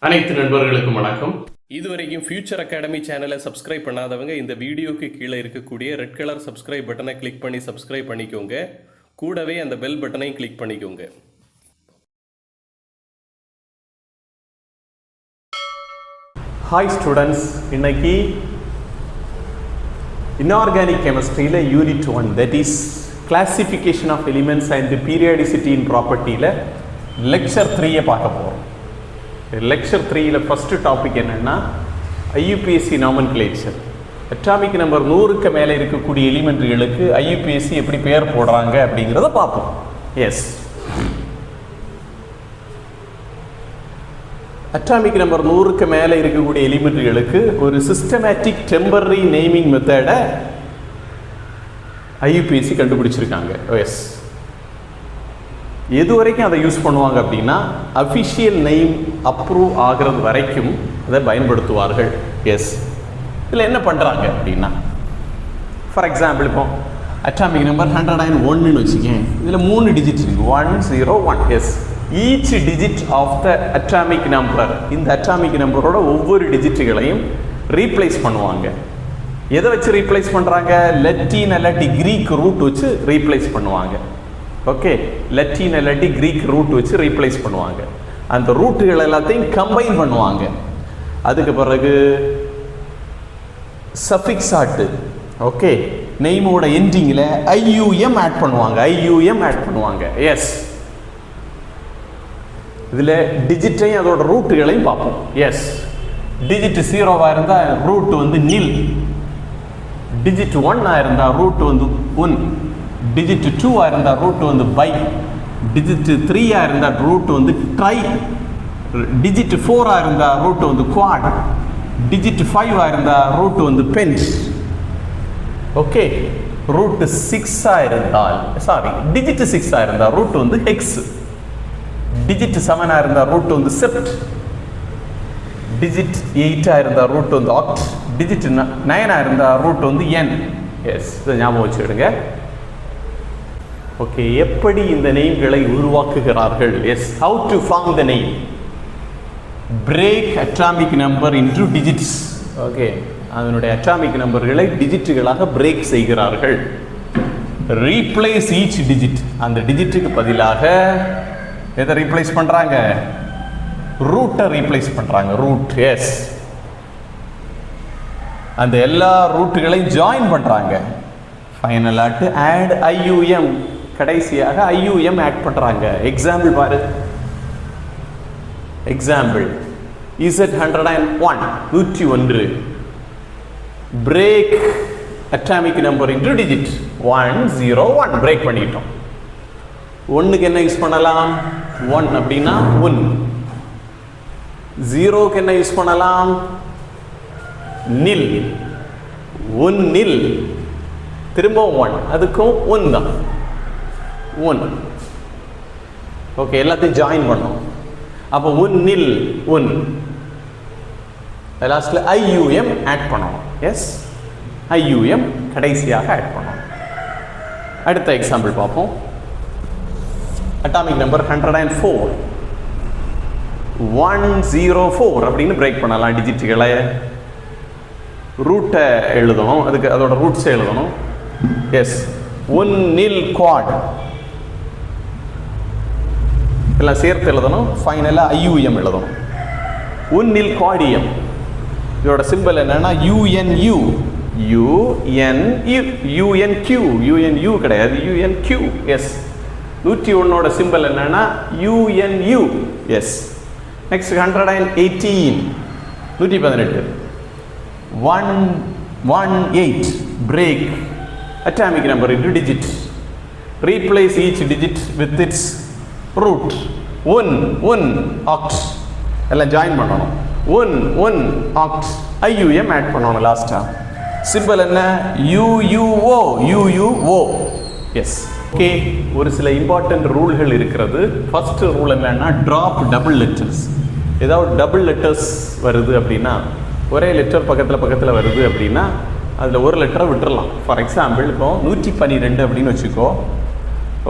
அனைத்து நண்பர்களுக்கும் வணக்கம். இதுவரைக்கும் ஃபியூச்சர் அகாடமி சேனலை சப்ஸ்கிரைப் பண்ணாதவங்க இந்த வீடியோக்கு கீழே இருக்கக்கூடிய ரெட் கலர் சப்ஸ்கிரைப் பட்டனை கிளிக் பண்ணி சப்ஸ்கிரைப் பண்ணிக்கோங்க. கூடவே அந்த பெல் பட்டனையும் கிளிக் பண்ணிக்கோங்க. ஹாய் ஸ்டூடெண்ட்ஸ், இன்னைக்கு இன்ஆர்கானிக் கெமிஸ்ட்ரியில் unit 1 that is classification of elements and periodicity in ப்ராப்பர்ட்டியில் லெக்சர் 3 பார்க்க போகிறோம். லெக்சர் 3ல் ஃபஸ்ட்டு டாபிக் என்னென்னா ஐயுபிஎஸ்சி நாமன்கிளேச்சர். அட்டாமிக் நம்பர் 100க்கு மேலே இருக்கக்கூடிய எலிமெண்ட்களுக்கு ஐயுபிஎஸ்சி எப்படி பேர் போடுறாங்க அப்படிங்கிறத பார்ப்போம். எஸ், அட்டாமிக் நம்பர் 100க்கு மேலே இருக்கக்கூடிய எலிமெண்ட்களுக்கு ஒரு சிஸ்டமேட்டிக் டெம்பரரி நேமிங் மெத்தடை ஐயுபிஎஸ்சி கண்டுபிடிச்சிருக்காங்க. எஸ், எது வரைக்கும் அதை யூஸ் பண்ணுவாங்க அப்படின்னா அஃபிஷியல் நேம் அப்ரூவ் ஆகிறது வரைக்கும் அதை பயன்படுத்துவார்கள். எஸ், இதில் என்ன பண்ணுறாங்க அப்படின்னா, ஃபார் எக்ஸாம்பிள் இப்போ அட்டாமிக் நம்பர் 101ன்னு வச்சுக்கேன். இதில் 3 டிஜிட் இருக்குது, 101. Yes, each digit of the atomic number, இந்த அட்டாமிக் நம்பரோட ஒவ்வொரு டிஜிட்டுகளையும் ரீப்ளேஸ் பண்ணுவாங்க. எதை வச்சு ரீப்ளேஸ் பண்ணுறாங்க? லத்தீன் இல்லாட்டி கிரீக் ரூட் வச்சு ரீப்ளேஸ் பண்ணுவாங்க. ஓகே, லத்தீன் இல்லாட்டி கிரீக் ரூட் வச்சு ரீப்ளேஸ் பண்ணுவாங்க. அந்த ரூட்டுகள் எல்லாத்தையும் கம்பைன் பண்ணுவாங்க. அதுக்கு பிறகு சஃபிக்ஸ் ஆட்டு, ஓகே, நெய்மோட எண்டிங்கில் ஐயூஎம் ஆட் பண்ணுவாங்க. எஸ், இதில் டிஜிட்டையும் அதோட ரூட்டுகளையும் பார்ப்போம். எஸ், டிஜிட் 0வா இருந்தால் ரூட் வந்து நில், டிஜிட் 1 இருந்தால் ரூட் வந்து உன், டிஜிட் 2 இருந்தால் ரூட் வந்து பை, டிஜிட் 3 இருந்தால் ரூட் வந்து ட்ரை, டிஜிட் 4 இருந்தால் ரூட் வந்து குவாட், டிஜிட் 5 இருந்தால் ரூட் வந்து பென்ஸ். ஓகே, ரூட் 6 இருந்தால் டிஜிட் 6 இருந்தால் ரூட் வந்து ஹெக்ஸ், டிஜிட் 7 இருந்தால் ரூட் வந்து செப்ட், டிஜிட் 8 இருந்தால் ரூட் வந்து ஆக்ட், டிஜிட் 9 இருந்தால் ரூட் வந்து என். எஸ், இதை ஞாபகம் வச்சுடுங்க. ஓகே, எப்படி இந்த நெய்ம்களை உருவாக்குகிறார்கள்? Yes, how to form the name? Break atomic number into digits. Okay, அதனுடைய அட்டாமிக் நம்பர்களை டிஜிட்டுகளாக பிரேக் செய்கிறார்கள். ரீப்ளேஸ் ஈச் டிஜிட், அந்த டிஜிட்டுக்கு பதிலாக எதை ரீப்ளேஸ் பண்ணுறாங்க? ரூட்டை ரீப்ளேஸ் பண்ணுறாங்க. ரூட், எஸ், அந்த எல்லா ரூட்டுகளையும் ஜாயின் பண்ணுறாங்க. ஃபைனலாட்டு ஆட் ஐயூஎம், கடைசியாக ஐயூஎம் ஆட் பண்ணுறாங்க. எக்ஸாம்பிள் பாரு. Example Z101 101 break atomic number into digit 101 break பண்ணிட்டோம். ஒன்றுக்கு என்ன யூஸ் பண்ணலாம்? 1 அப்படின்னா 1. 0க்கு என்ன யூஸ் பண்ணலாம்? நில், 1 நில், திரும்பவும் 1, அதுக்கும் 1 தான், 1. ஓகே, எல்லாத்தையும் ஜாயின் பண்ணோம். அப்போ 1 நில் 1, லாஸ்ட்ல ஐயூஎம் ஆட் பண்ணணும். எஸ், ஐயூஎம் கடைசியாக ஆட் பண்ணணும். அடுத்த எக்ஸாம்பிள் பார்ப்போம். அட்டாமிக் நம்பர் 104 104 அப்படின்னு பிரேக் பண்ணலாம். டிஜிட்டுகளை ரூட்டை எழுதணும், அதுக்கு அதோட ரூட்ஸை எழுதணும். எஸ், 1 நில் குவாட் எல்லாம் சேர்த்து எழுதணும். ஃபைனலாக ஐயூஎம் எழுதணும். 1 நில் குவாடியம், இதோட சிம்பிள் என்னன்னா UNU, UNQ கிடையாது, UNQ. எஸ், 101ஓட சிம்பிள் என்னன்னா UNU. Yes, next 118 118 118 break atomic number into digit, replace each digit with its root. 1 oct எல்லாம் ஜாயின் பண்ணணும். 1 oct IUM ஆட் பண்ணணும். லாஸ்டா சிம்பிள் என்ன? UUO. எஸ், ஓகே, ஒரு சில இம்பார்ட்டன்ட் ரூல்கள் இருக்கிறது. ஃபர்ஸ்ட் ரூல் என்னன்னா ட்ராப் டபுள் லெட்டர்ஸ். ஏதாவது டபுள் லெட்டர்ஸ் வருது அப்படின்னா, ஒரே லெட்டர் பக்கத்தில் வருது அப்படின்னா அதில் ஒரு லெட்டரை விட்டுறலாம். ஃபார் எக்ஸாம்பிள் இப்போ 112 அப்படின்னு வச்சுக்கோ.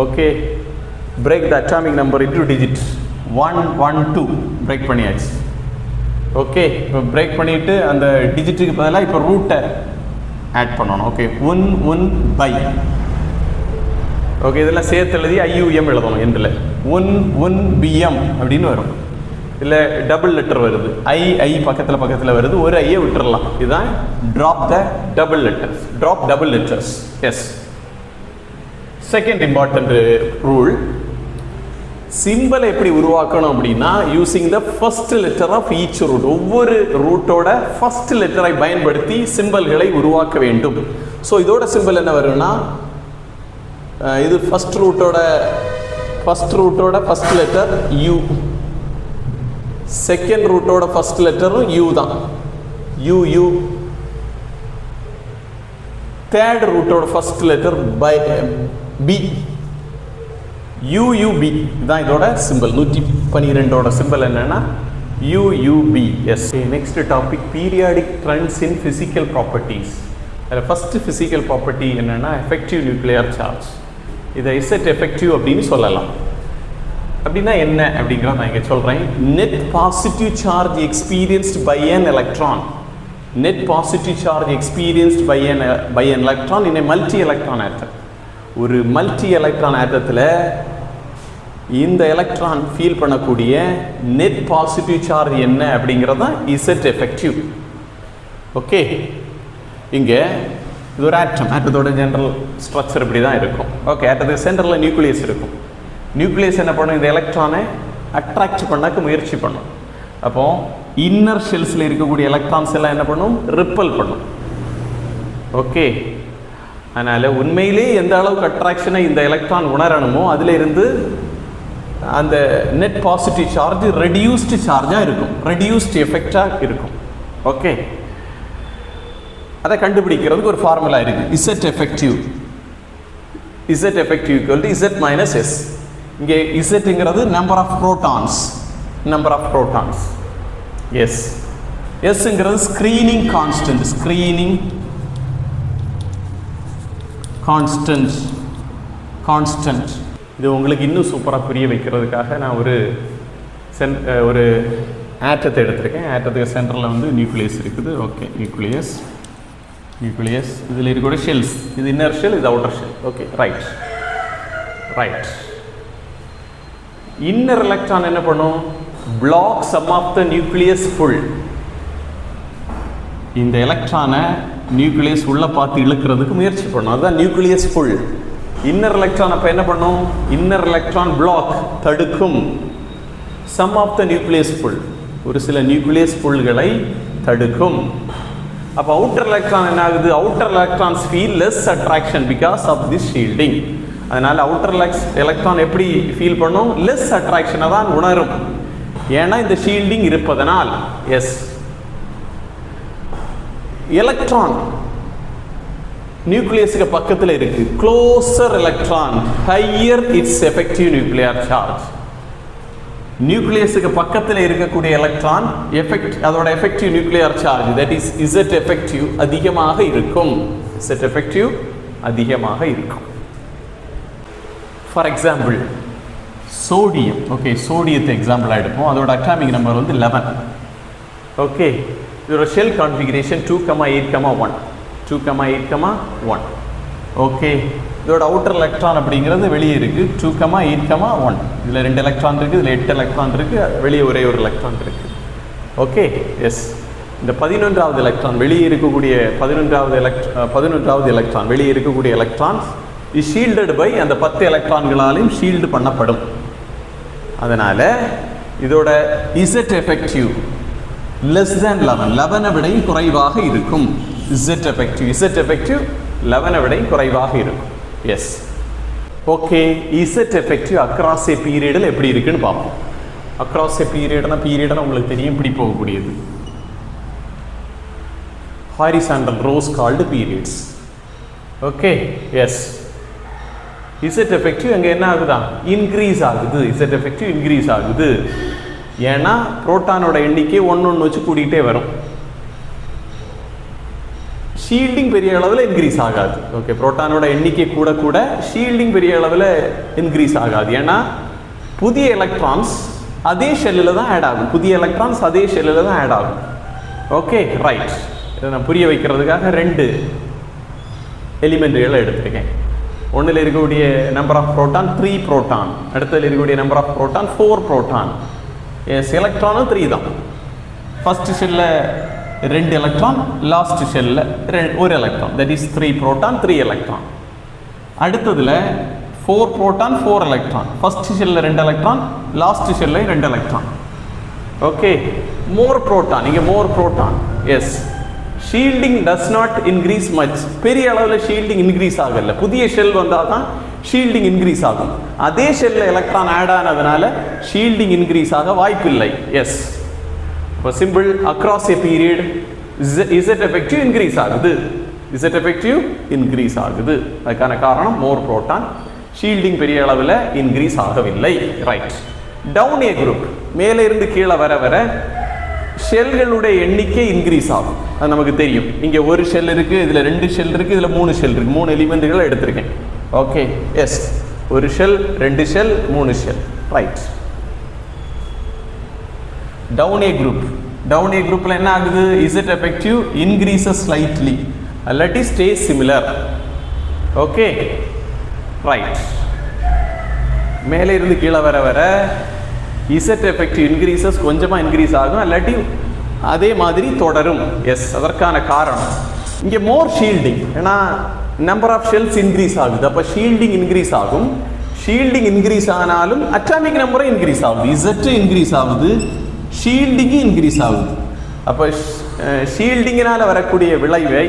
Okay, break the atomic number into digit 112 break பண்ணியாச்சு. ஓகே, இப்போ பிரேக் பண்ணிவிட்டு அந்த டிஜிட்டுக்கு பதிலாக இப்போ ரூட்டை ஆட் பண்ணணும். Okay, 1 by. ஓகே, இதெல்லாம் சேர்த்து எழுதி IUM எழுதணும். எண்டில் 1 BM அப்படின்னு வரும். இல்லை டபுள் லெட்டர் வருது, ஐ பக்கத்தில் வருது, ஒரு ஐயை விட்டுறலாம். இதுதான் drop double letters. Yes, second important rule, சிம்பிளை எப்படி உருவாக்கணும் அப்படின்னா using the first letter of each root. ஒவ்வொரு ரூட்டோட ஃபர்ஸ்ட் லெட்டரை பயன்படுத்தி சிம்பிள்களை உருவாக்க வேண்டும். ஸோ இதோட சிம்பிள் என்ன வரும்னா, இது ஃபர்ஸ்ட் ரூட்டோட ஃபர்ஸ்ட் லெட்டர் U, செகண்ட் ரூட்டோட ஃபர்ஸ்ட் லெட்டரும் U தான், U. தேர்ட் ரூட்டோட ஃபர்ஸ்ட் லெட்டர் B, UUB. இதான் இதோட சிம்பிள். 112ஓட சிம்பிள் என்னன்னா UUB. Yes. Next topic, periodic trends in physical properties. அதில் ஃபர்ஸ்ட் ஃபிசிக்கல் ப்ராப்பர்ட்டி என்னன்னா எஃபெக்டிவ் நியூக்ளியர் சார்ஜ். இதை இசட் எஃபெக்டிவ் அப்படின்னு சொல்லலாம். அப்படின்னா என்ன அப்படிங்கிறத நான் இங்கே சொல்கிறேன். Net positive charge experienced by an electron. Net positive charge experienced by an electron in a multi electron ஆட்டம். ஒரு மல்டி எலக்ட்ரான் ஆட்டத்தில் இந்த எலக்ட்ரான் ஃபீல் பண்ணக்கூடிய நெட் பாசிட்டிவ் சார்ஜ் என்ன அப்படிங்கிறது தான் இசட் எஃபெக்டிவ். ஓகே, இங்கே இது ஒரு ஆட்டத்தோட ஜெனரல் ஸ்ட்ரக்சர் இப்படி தான் இருக்கும். ஓகே, ஆட்டத்துக்கு சென்டரில் நியூக்ளியஸ் இருக்கும். நியூக்ளியஸ் என்ன பண்ணும், இந்த எலக்ட்ரானை அட்ராக்ட் பண்ணாக்க முயற்சி பண்ணும். அப்போ இன்னர் ஷெல்ஸில் இருக்கக்கூடிய எலக்ட்ரான்ஸ் எல்லாம் என்ன பண்ணும், ரிப்பல் பண்ணும். ஓகே, அதனால் உண்மையிலே எந்த அளவுக்கு அட்ராக்ஷனை இந்த எலக்ட்ரான் உணரணுமோ அதில் இருந்து அந்த நெட் பாசிட்டிவ் சார்ஜ் ரெடியூஸ்டு சார்ஜாக இருக்கும், ரெடியூஸ்டு எஃபெக்டாக இருக்கும். ஓகே, அதை கண்டுபிடிக்கிறதுக்கு ஒரு ஃபார்முலா இருக்குது. Z effective equal to Z minus S. இங்கே இசட்ங்கிறது நம்பர் ஆஃப் ப்ரோட்டான்ஸ். எஸ், எஸ்ங்கிறது ஸ்க்ரீனிங் கான்ஸ்டன்ட். இது உங்களுக்கு இன்னும் சூப்பராக புரிய வைக்கிறதுக்காக நான் ஒரு ஆட்டத்தை எடுத்திருக்கேன். ஆட்டத்துக்கு சென்டரில் வந்து நியூக்ளியஸ் இருக்குது. ஓகே, நியூக்ளியஸ் இதில் இருக்கக்கூடிய ஷெல்ஸ், இது இன்னர் ஷெல், இது outer shell. Okay, right. Inner electron என்ன பண்ணும், block some of the nucleus pull. இந்த எலக்ட்ரானை நியூக்ளியஸ் உள்ள பார்த்து இழுக்கிறதுக்கு முயற்சி பண்ணும், அதுதான் நியூக்ளியஸ் ஃபுல். இன்னர் எலக்ட்ரான் அப்போ என்ன பண்ணும், இன்னர் எலக்ட்ரான் பிளாக் தடுக்கும் some of the nucleus pull, ஒரு சில நியூக்ளியஸ் ஃபுல்களை தடுக்கும். அப்போ அவுட்டர் எலக்ட்ரான் என்ன ஆகுது, outer electrons feel less attraction because of this shielding. அதனால் அவுட்டர் எலக்ட்ரான் எப்படி ஃபீல் பண்ணும், லெஸ் அட்ராக்ஷனை தான் உணரும், ஏன்னா இந்த ஷீல்டிங் இருப்பதனால். எஸ், எலக்ட்ரான் நியூக்ளியஸுக்கு பக்கத்தில் இருக்கு, closer electron higher its effective nuclear charge. நியூக்ளியஸுக்கு பக்கத்தில் இருக்கக்கூடிய எலக்ட்ரான் அதோட effective nuclear charge that is Z effective அதிகமாக இருக்கும். For example sodium. ஓகே, சோடியத்தை எக்ஸாம்பிளாக எடுப்போம். அதோட அட்டாமிக் நம்பர் வந்து 11. ஓகே, இதோட ஷெல் கான்ஃபிகரேஷன் 2,8,1. ஓகே, இதோட அவுட்டர் எலக்ட்ரான் அப்படிங்கிறது வெளியே இருக்குது 2,8,1. இதில் 2 எலக்ட்ரான் இருக்குது, இதில் 8 எலக்ட்ரான் இருக்குது, வெளியே ஒரே ஒரு எலக்ட்ரான் இருக்குது. Okay, yes. இந்த 11வது எலக்ட்ரான் வெளியே இருக்கக்கூடிய 11வது எலக்ட்ரான் வெளியே இருக்கக்கூடிய எலக்ட்ரான்ஸ் இஸ் ஷீல்டட் பை அந்த 10 எலக்ட்ரான்களாலையும் ஷீல்டு பண்ணப்படும். அதனால் இதோட இசட் எஃபெக்டிவ் லெஸ் தேன் 11 விடையும் குறைவாக இருக்கும். இசட் எஃபெக்டிவ் 11 விடையும் குறைவாக இருக்கும். Yes. Okay, Z effective across a பீரியடில் எப்படி இருக்குன்னு பார்ப்போம். அக்ராஸ் ஏ பீரியட்னா உங்களுக்கு தெரியும், இப்படி போகக்கூடியது. Horizontal rows called periods. Okay, yes. Z effective அங்கே என்ன ஆகுதா, இன்க்ரீஸ் ஆகுது. இசட் எஃபெக்டிவ் இன்க்ரீஸ் ஆகுது, ஏன்னா புரோட்டானோட எண்ணிக்கை ஒன்று வச்சு கூட்டிகிட்டே வரும். ஷீல்டிங் பெரிய அளவில் இன்க்ரீஸ் ஆகாது. ஓகே, புரோட்டானோட எண்ணிக்கை கூட ஷீல்டிங் பெரிய அளவில் இன்க்ரீஸ் ஆகாது, ஏன்னா புதிய எலக்ட்ரான்ஸ் அதே ஷெல்லில் தான் ஆட் ஆகும். புதிய எலக்ட்ரான்ஸ் அதே ஷெல்லில் தான் ஆட் ஆகும். Okay, right. இதை நான் புரிய வைக்கிறதுக்காக 2 எலிமெண்ட்டுகளை எடுத்துருக்கேன். ஒன்றில் இருக்கக்கூடிய நம்பர் ஆஃப் புரோட்டான் 3 புரோட்டான், அடுத்ததில் இருக்கக்கூடிய number of proton 4 proton. Yes, எலக்ட்ரானும் 3 தான். ஃபர்ஸ்ட் ஷெல்லில் 2 எலக்ட்ரான், லாஸ்ட் ஷெல்லில் 1 electron. That is 3 proton 3 electron. அடுத்ததில் 4 புரோட்டான் 4 எலக்ட்ரான். ஃபர்ஸ்ட் ஷெல்லில் 2 எலக்ட்ரான், லாஸ்ட் ஷெல்லில் 2 எலக்ட்ரான். ஓகே, மோர் புரோட்டான், இங்கே more proton. Yes, shielding does not increase much. பெரிய அளவில் ஷீல்டிங் இன்க்ரீஸ் ஆகல. புதிய ஷெல் வந்தால் தான் ஷீல்டிங் இன்க்ரீஸ் ஆகும். அதே ஷெல்லில் எலக்ட்ரான் ஆட் ஆனதுனால ஷீல்டிங் இன்க்ரீஸ் ஆக வாய்ப்பில்லை. எஸ், இப்போ simple across a period Z effective increase ஆகுது. இசட் எஃபெக்டிவ் இன்க்ரீஸ் ஆகுது. அதுக்கான காரணம் மோர் புரோட்டான். ஷீல்டிங் பெரிய அளவில் இன்க்ரீஸ் ஆகவில்லை. ரைட். டவுன் ஏ குரூப், மேலே இருந்து கீழே வர வர ஷெல்களுடைய எண்ணிக்கை இன்க்ரீஸ் ஆகும். அது நமக்கு தெரியும். இங்கே ஒரு ஷெல் இருக்குது, இதில் 2 ஷெல் இருக்குது, இதில் 3 ஷெல் இருக்குது. 3 எலிமெண்ட்டுகளை எடுத்திருக்கேன். ஓகே, எஸ், ஒரு shell, 2 shell, 3 shell. Right. Down a group, down a குரூப்பில் என்ன ஆகுது? இசட் எஃபெக்டிவ் இன்க்ரீசஸ் ஸ்லைட்லி, அல்லாட்டி ஸ்டேஸ் சிமிலர். Okay, right. மேலே இருந்து கீழே வர வர இசட் எஃபெக்டிவ் இன்க்ரீசஸ் கொஞ்சமாக இன்க்ரீஸ் ஆகும், அல்லாட்டி அதே மாதிரி தொடரும். எஸ், அதற்கான காரணம் இங்கே மோர் ஷீல்டிங். ஏன்னா நம்பர் ஆஃப் ஷெல்ஸ் இன்க்ரீஸ் ஆகுது, அப்போ ஷீல்டிங் இன்க்ரீஸ் ஆகும். ஷீல்டிங் இன்க்ரீஸ் ஆனாலும் அட்டாமிக் நம்பரும் இன்க்ரீஸ் ஆகுது. இசட்டு இன்க்ரீஸ் ஆகுது, ஷீல்டிங்கும் இன்க்ரீஸ் ஆகுது. அப்போ ஷீல்டிங்கினால் வரக்கூடிய விளைவை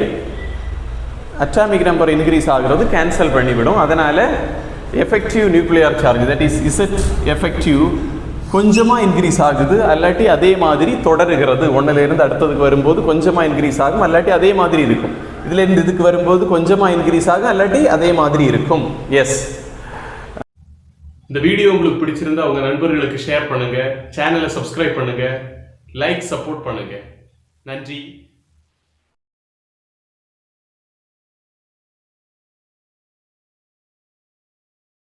அட்டாமிக் நம்பர் இன்க்ரீஸ் ஆகிறது கேன்சல் பண்ணிவிடும். அதனால் effective nuclear charge, that is Z effective கொஞ்சமாக இன்க்ரீஸ் ஆகுது, அல்லாட்டி அதே மாதிரி தொடருகிறது. ஒன்றிலிருந்து அடுத்ததுக்கு வரும்போது கொஞ்சமாக இன்க்ரீஸ் ஆகும், அல்லாட்டி அதே மாதிரி இருக்கும். இதிலிருந்து இதுக்கு வரும்போது கொஞ்சமாக இன்க்ரீஸ் ஆகும், அல்லாட்டி அதே மாதிரி இருக்கும். எஸ். இந்த வீடியோ உங்களுக்கு பிடிச்சிருந்தா உங்க நண்பர்களுக்கு ஷேர் பண்ணுங்க, சேனலை சப்ஸ்கிரைப் பண்ணுங்க, லைக் சப்போர்ட் பண்ணுங்க. நன்றி.